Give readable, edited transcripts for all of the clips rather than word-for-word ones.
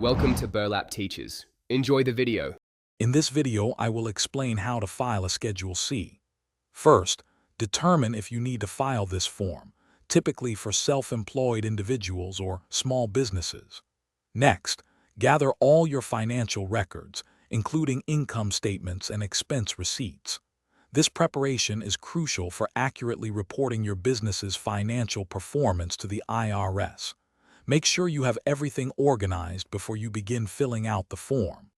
Welcome to Burlap Teachers. Enjoy the video. In this video, I will explain how to file a Schedule C. First, determine if you need to file this form, typically for self-employed individuals or small businesses. Next, gather all your financial records, including income statements and expense receipts. This preparation is crucial for accurately reporting your business's financial performance to the IRS. Make sure you have everything organized before you begin filling out the form.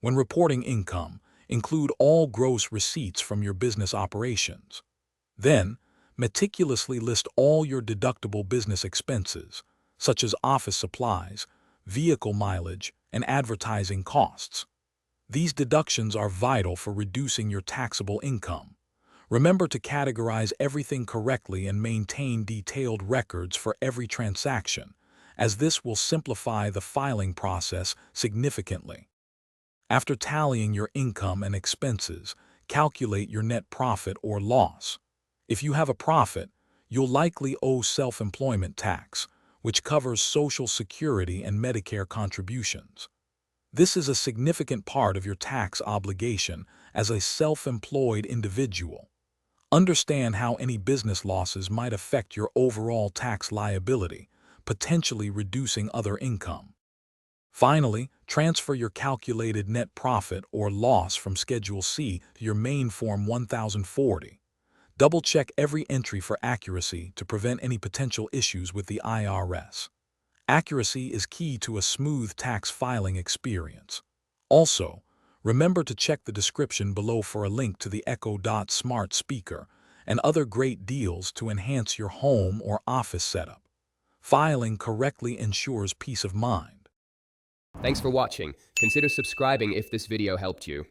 When reporting income, include all gross receipts from your business operations. Then, meticulously list all your deductible business expenses, such as office supplies, vehicle mileage, and advertising costs. These deductions are vital for reducing your taxable income. Remember to categorize everything correctly and maintain detailed records for every transaction, as this will simplify the filing process significantly. After tallying your income and expenses, calculate your net profit or loss. If you have a profit, you'll likely owe self-employment tax, which covers Social Security and Medicare contributions. This is a significant part of your tax obligation as a self-employed individual. Understand how any business losses might affect your overall tax liability, potentially reducing other income. Finally, transfer your calculated net profit or loss from Schedule C to your main Form 1040. Double-check every entry for accuracy to prevent any potential issues with the IRS. Accuracy is key to a smooth tax filing experience. Also, remember to check the description below for a link to the Echo Dot smart speaker and other great deals to enhance your home or office setup. Filing correctly ensures peace of mind. Thanks for watching. Consider subscribing if this video helped you.